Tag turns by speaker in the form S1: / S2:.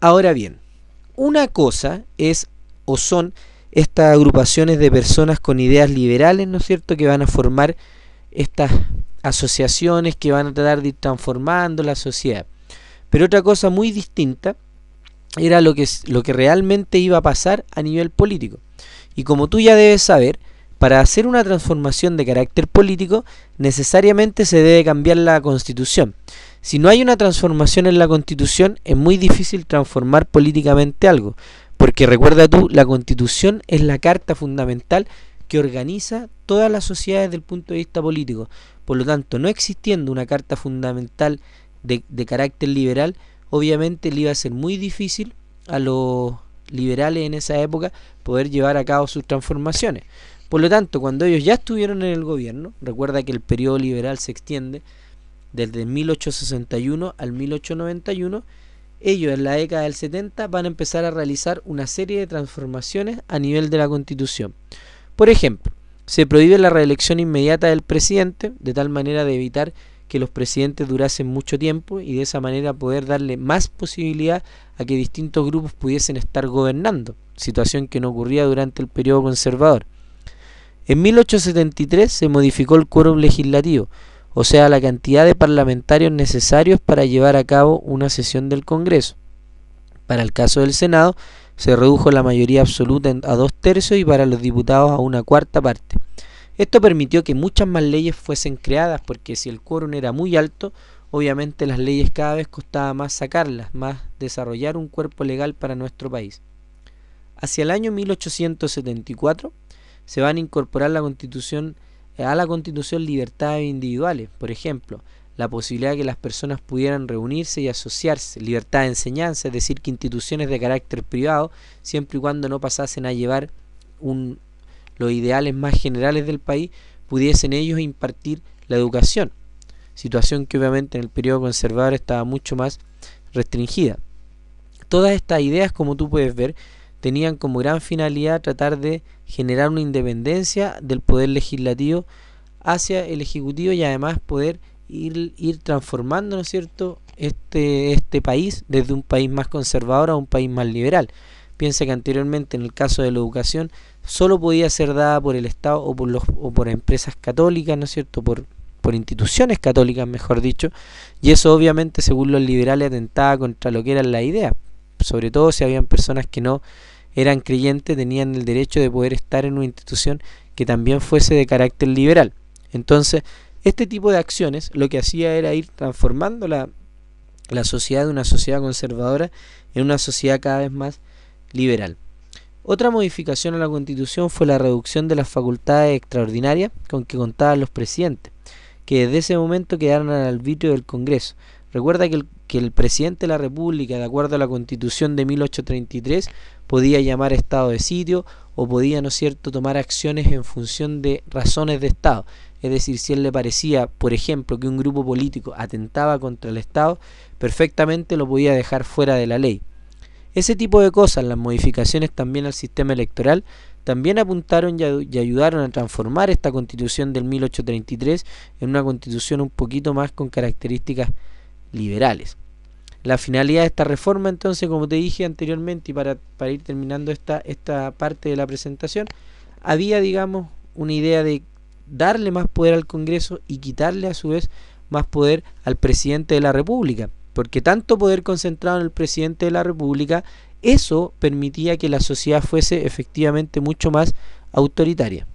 S1: Ahora bien, una cosa es o son estas agrupaciones de personas con ideas liberales, ¿no es cierto?, que van a formar estas asociaciones que van a tratar de ir transformando la sociedad. Pero otra cosa muy distinta era lo que realmente iba a pasar a nivel político. Y como tú ya debes saber, para hacer una transformación de carácter político, necesariamente se debe cambiar la Constitución. Si no hay una transformación en la Constitución, es muy difícil transformar políticamente algo. Porque recuerda tú, la Constitución es la carta fundamental que organiza todas las sociedades desde el punto de vista político. Por lo tanto, no existiendo una carta fundamental de carácter liberal, obviamente le iba a ser muy difícil a los liberales en esa época poder llevar a cabo sus transformaciones. Por lo tanto, cuando ellos ya estuvieron en el gobierno, recuerda que el periodo liberal se extiende desde 1861 al 1891, ellos en la década del 70 van a empezar a realizar una serie de transformaciones a nivel de la Constitución. Por ejemplo, se prohíbe la reelección inmediata del presidente, de tal manera de evitar que los presidentes durasen mucho tiempo y de esa manera poder darle más posibilidad a que distintos grupos pudiesen estar gobernando, situación que no ocurría durante el periodo conservador. En 1873 se modificó el quórum legislativo, o sea, la cantidad de parlamentarios necesarios para llevar a cabo una sesión del Congreso. Para el caso del Senado, se redujo la mayoría absoluta a 2/3 y para los diputados a 1/4 parte. Esto permitió que muchas más leyes fuesen creadas, porque si el quórum era muy alto, obviamente las leyes cada vez costaba más sacarlas, más desarrollar un cuerpo legal para nuestro país. Hacia el año 1874 se van a incorporar a la Constitución libertades individuales, por ejemplo, la posibilidad de que las personas pudieran reunirse y asociarse, libertad de enseñanza, es decir, que instituciones de carácter privado, siempre y cuando no pasasen a llevar los ideales más generales del país, pudiesen ellos impartir la educación, situación que obviamente en el periodo conservador estaba mucho más restringida. Todas estas ideas, como tú puedes ver, tenían como gran finalidad tratar de generar una independencia del poder legislativo hacia el ejecutivo y además poder ir transformando, ¿no es cierto?, este país desde un país más conservador a un país más liberal. Piensa que anteriormente, en el caso de la educación, solo podía ser dada por el Estado o por empresas católicas, ¿no es cierto?, por instituciones católicas, mejor dicho, y eso obviamente, según los liberales, atentaba contra lo que eran las ideas. Sobre todo si habían personas que no eran creyentes, tenían el derecho de poder estar en una institución que también fuese de carácter liberal. Entonces, este tipo de acciones lo que hacía era ir transformando la sociedad de una sociedad conservadora en una sociedad cada vez más liberal. Otra modificación a la Constitución fue la reducción de las facultades extraordinarias con que contaban los presidentes, que desde ese momento quedaron al arbitrio del Congreso. Recuerda que el presidente de la República, de acuerdo a la Constitución de 1833, podía llamar a estado de sitio o podía, ¿no es cierto?, tomar acciones en función de razones de Estado. Es decir, si a él le parecía, por ejemplo, que un grupo político atentaba contra el Estado, perfectamente lo podía dejar fuera de la ley. Ese tipo de cosas, las modificaciones también al sistema electoral, también apuntaron y ayudaron a transformar esta Constitución del 1833 en una Constitución un poquito más con características liberales. La finalidad de esta reforma, entonces, como te dije anteriormente, y para ir terminando esta parte de la presentación, había, digamos, una idea de darle más poder al Congreso y quitarle a su vez más poder al presidente de la República, porque tanto poder concentrado en el presidente de la República, eso permitía que la sociedad fuese efectivamente mucho más autoritaria.